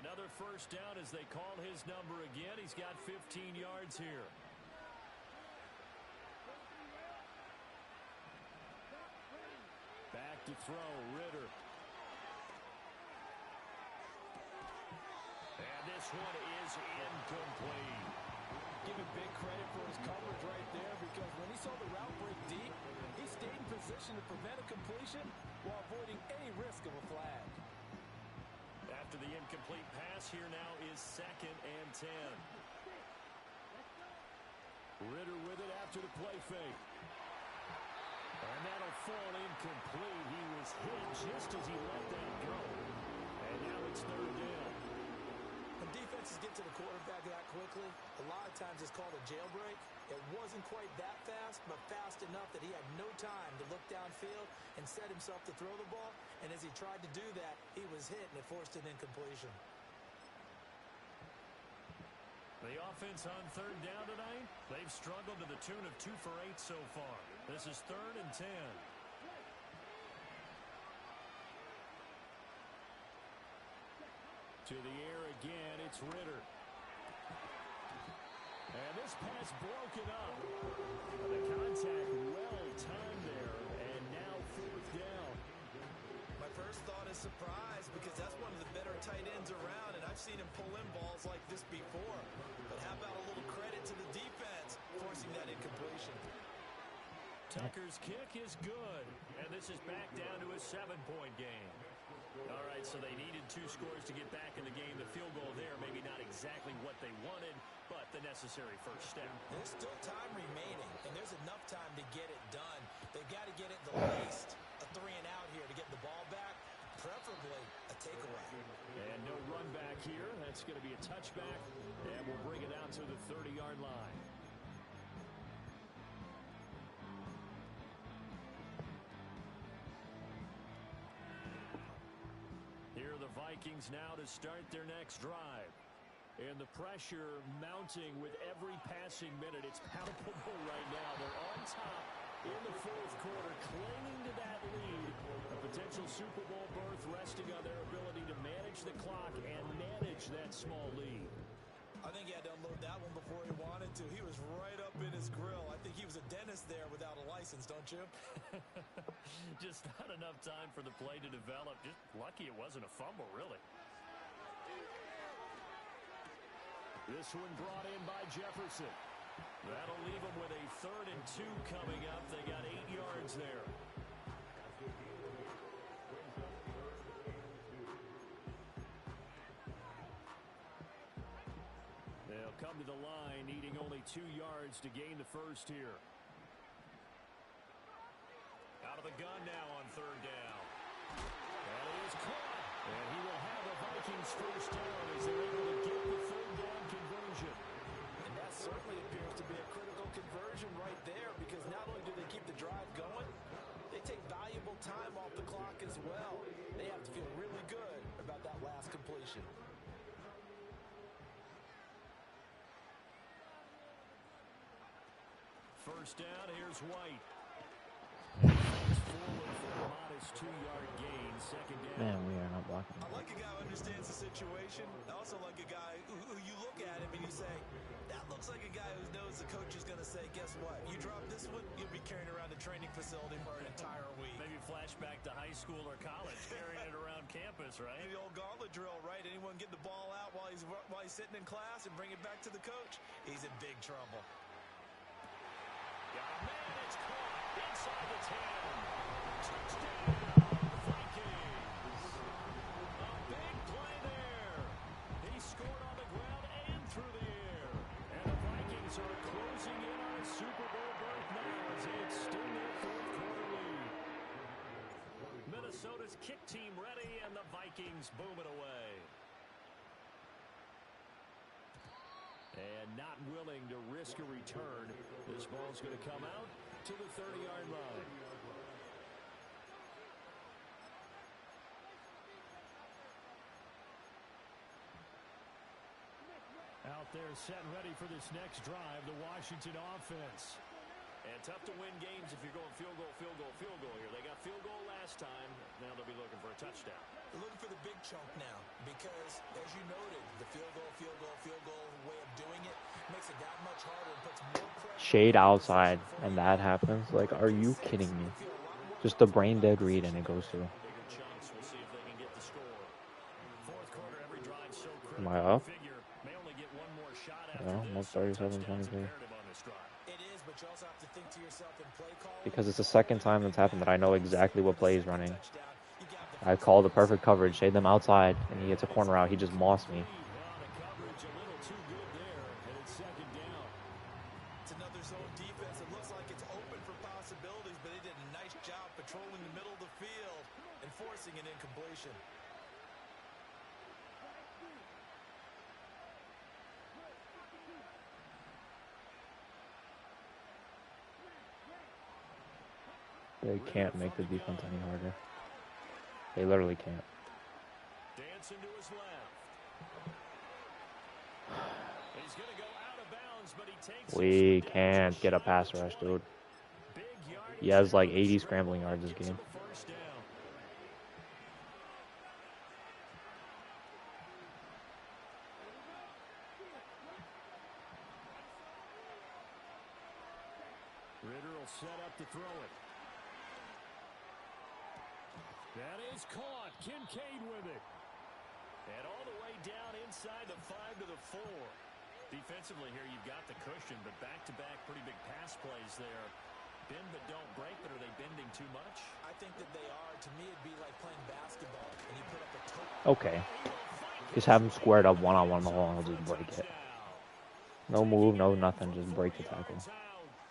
Another first down as they call his number again. He's got 15 yards here. Back to throw, Ritter. And this one is incomplete. Give him big credit for his coverage right there, because when he saw the route break deep, he stayed in position to prevent a completion while avoiding any risk of a flag. After the incomplete pass, here now is 2nd and 10. Ritter with it after the play fake. And that'll fall incomplete. He was hit just as he let that go. And now it's 3rd down. When defenses get to the quarterback that quickly, a lot of times it's called a jailbreak. It wasn't quite that fast, but fast enough that he had no time to look downfield and set himself to throw the ball. And as he tried to do that, he was hit, and it forced an incompletion. The offense on 3rd down tonight, they've struggled to the tune of 2 for 8 so far. This is 3rd and 10. To the air again, it's Ritter. And this pass broken up. The contact well timed there, and now 4th down. My first thought is surprise, because that's one of the better tight ends around, and I've seen him pull in balls like this before. But how about a little credit to the defense forcing that incompletion? Tucker's kick is good, and this is back down to a 7-point game. All right, so they needed 2 scores to get back in the game. The field goal there, maybe not exactly what they wanted, but the necessary first step. There's still time remaining, and there's enough time to get it done. They've got to get it the least a 3 and out here to get the ball back, preferably a takeaway. And no run back here. That's going to be a touchback, and we'll bring it out to the 30-yard line. Here are the Vikings now to start their next drive. And the pressure mounting with every passing minute. It's palpable right now. They're on top in the fourth quarter, clinging to that lead. A potential Super Bowl berth resting on their ability to manage the clock and manage that small lead. I think he had to unload that one before he wanted to. He was right up in his grill. I think he was a dentist there without a license, don't you? Just not enough time for the play to develop. Just lucky it wasn't a fumble, really. This one brought in by Jefferson. That'll leave them with a 3rd and 2 coming up. They got 8 yards there. They'll come to the line, needing only 2 yards to gain the first here. Out of the gun now on 3rd this first down as they're able to get the third down conversion. And that certainly appears to be a critical conversion right there, because not only do they keep the drive going, they take valuable time off the clock as well. They have to feel really good about that last completion. First down, here's White. Forward for a modest 2-yard gain, second down. Man, we are not blocking. I like a guy who understands the situation. I also like a guy who you look at him and you say, that looks like a guy who knows the coach is going to say, guess what? You drop this one, you'll be carrying around the training facility for an entire week. Maybe flashback to high school or college, carrying it around campus, right? The old gauntlet drill, right? Anyone get the ball out while he's sitting in class and bring it back to the coach? He's in big trouble. Got a man, it's caught inside the 10. Touchdown, Vikings. A big play there. He scored on the ground and through the air. And the Vikings are closing in on a Super Bowl berth now as they extend their fourth-quarter lead. Minnesota's kick team ready, and the Vikings boom it away. And not willing to risk a return, this ball's going to come out to the 30-yard line. Out there set and ready for this next drive, the Washington offense. And tough to win games if you're going field goal, field goal, field goal here. They got field goal last time. Now they'll be looking for a touchdown. They're looking for the big chunk now because, as you noted, the field goal way of doing it makes it that much harder and puts more pressure. Shade outside, and that happens. Like, are you kidding me? Just a brain dead read, and it goes through. Bigger chunks. We'll see if they can get the score. Fourth quarter, every drive so critical. Am I up? Figure may only get one more shot after Yeah, this. almost 37-23. It is, but you also have to think to yourself in play calling. Because it's the second time that's happened that I know exactly what play he's running. I call the perfect coverage, shade them outside, and he gets a corner out. He just mossed me. It's another zone defense. It looks like it's open for possibilities, but they did a nice job patrolling the middle of the field and forcing an incompletion. They can't make the defense any harder. They literally can't. Dancing to his left. He's going to go out of bounds, but he takes We can't get a pass rush, dude. He has like 80 scrambling yards this game. Ritter will set up to throw it. That is caught. Kincaid with it. And all the way down inside the 5 to the 4. Defensively here, you've got the cushion, but back-to-back pretty big pass plays there. Bend but don't break, but are they bending too much? I think that they are. To me, it'd be like playing basketball, and you put up a toe. Okay. Just have him squared up one-on-one the whole, and he'll just break it. No move, no nothing, just break the tackle.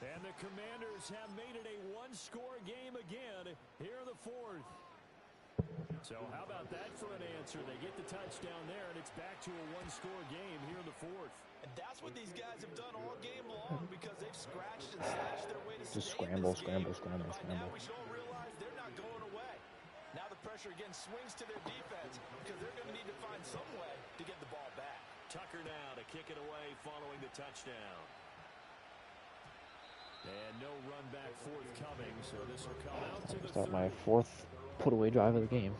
And the Commanders have made it a one-score game again here in the fourth. So how about that for an answer? They get the touchdown there, and it's back to a one-score game here in the fourth. And that's what these guys have done all game long because they've scratched and slashed their way to Just stay scramble, in this scramble, game. scramble, By scramble. now we should all realize they're not going away. Now the pressure again swings to their defense because they're going to need to find some way to get the ball back. Tucker now to kick it away following the touchdown. And no run back forthcoming, so this will come out to the Start 30. my fourth put-away drive of the game.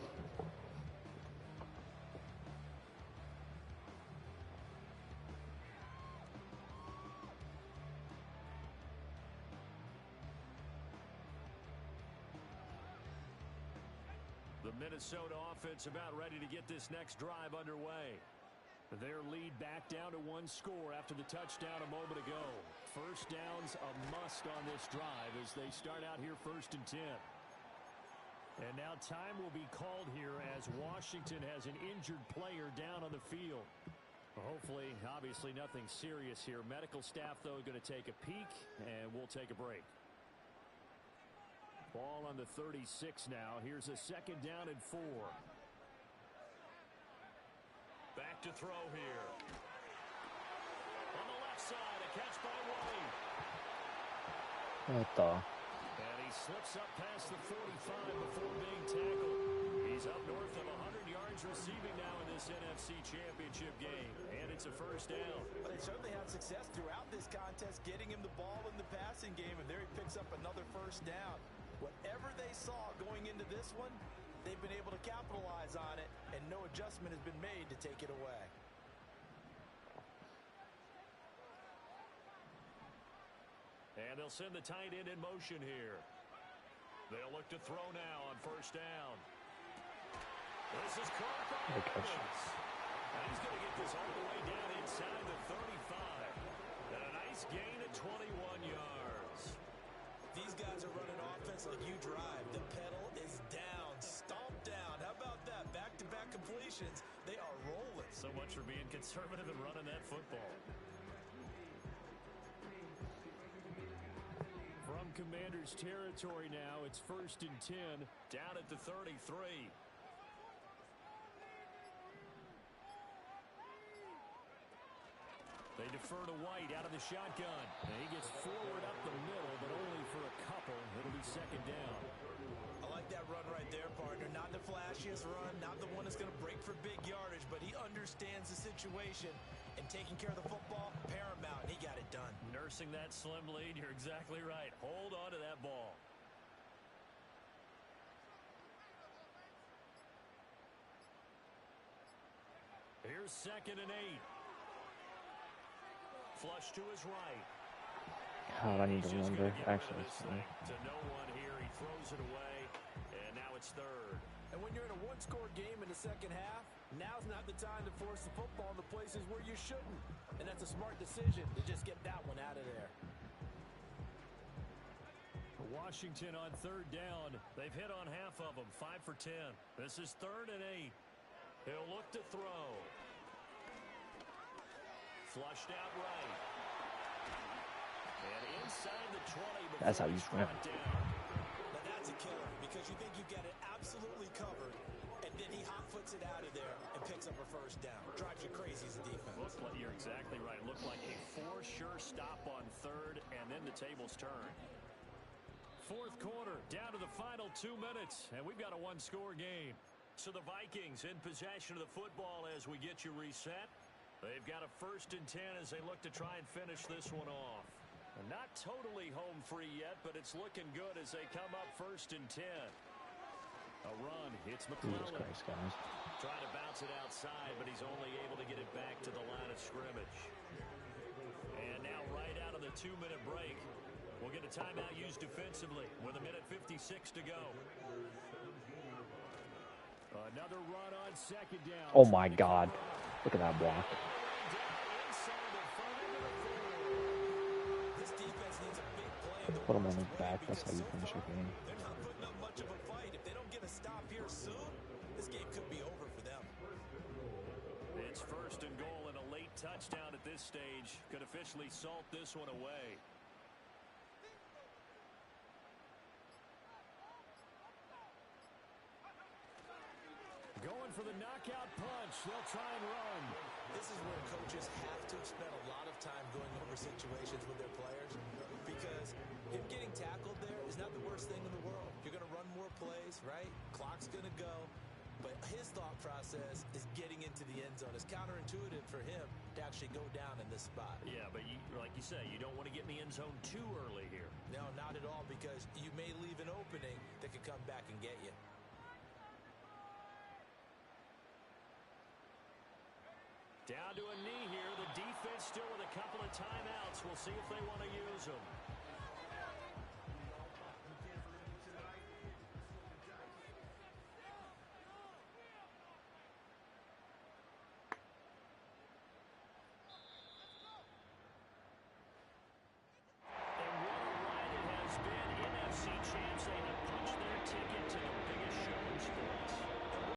The Minnesota offense about ready to get this next drive underway. Their lead back down to one score after the touchdown a moment ago. First down's a must on this drive as they start out here 1st and 10. And now time will be called here as Washington has an injured player down on the field. Hopefully, obviously nothing serious here. Medical staff, though, going to take a peek, and we'll take a break. Ball on the 36 now. Here's a 2nd down and 4. Back to throw here. On the left side, a catch by White. What the? And he slips up past the 45 before being tackled. He's up north of 100 yards receiving now in this NFC Championship game. And it's a first down. But they certainly had success throughout this contest, getting him the ball in the passing game, and there he picks up another first down. Whatever they saw going into this one, they've been able to capitalize on it, and no adjustment has been made to take it away. And they'll send the tight end in motion here. They'll look to throw now on first down. This is caught by Evans. And he's going to get this all the way down inside the 35. And a nice gain at 21 yards. These guys are running offense like you drive. The pedal is down, stomped down. How about that? Back-to-back completions. They are rolling. So much for being conservative and running that football. From Commanders territory now, it's 1st and 10, down at the 33. They defer to White out of the shotgun. And he gets forward up the middle, but only for a couple. It'll be second down. I like that run right there, partner. Not the flashiest run, not the one that's going to break for big yardage, but he understands the situation, and taking care of the football, paramount, and he got it done. Nursing that slim lead, you're exactly right. Hold on to that ball. Here's 2nd and 8. Flush to his right. God, I need to remember. Actually, to no one here. He throws it away, and now it's 3rd. And when you're in a one-score game in the second half, now's not the time to force the football in the places where you shouldn't. And that's a smart decision to just get that one out of there. Washington on 3rd down. They've hit on half of them, 5 for 10. This is 3rd and 8. He'll look to throw. Flushed out right. And inside the 20. That's how you swim. Now that's a killer because you think you've got it absolutely covered, and then he hot foots it out of there and picks up a first down. Drives you crazy as a defense. Like you're exactly right. Looked like a for-sure stop on 3rd, and then the tables turn. 4th quarter, down to the final 2 minutes, and we've got a one-score game. So the Vikings in possession of the football as we get you reset. They've got a 1st and 10 as they look to try and finish this one off. Not totally home free yet, but it's looking good as they come up 1st and 10. A run hits McClellan. Jesus Christ, guys. Trying to bounce it outside, but he's only able to get it back to the line of scrimmage. And now right out of the 2-minute break, we'll get a timeout used defensively with 1:56 to go. Another run on 2nd down. Oh my God. Look at that block. This defense needs a big play. Put him on his back. That's how you finish a game. They're not putting up much of a fight. If they don't get a stop here soon, this game could be over for them. It's 1st and goal, and a late touchdown at this stage could officially salt this one away. Going for the knockout punch. They'll try and run. This is where coaches have to spend a lot of time going over situations with their players, because him getting tackled there is not the worst thing in the world. You're going to run more plays, right? Clock's going to go. But his thought process is getting into the end zone. It's counterintuitive for him to actually go down in this spot. Yeah, but like you say, you don't want to get in the end zone too early here. No, not at all, because you may leave an opening that could come back and get you. Down to a knee here. The defense still with a couple of timeouts. We'll see if they want to use them.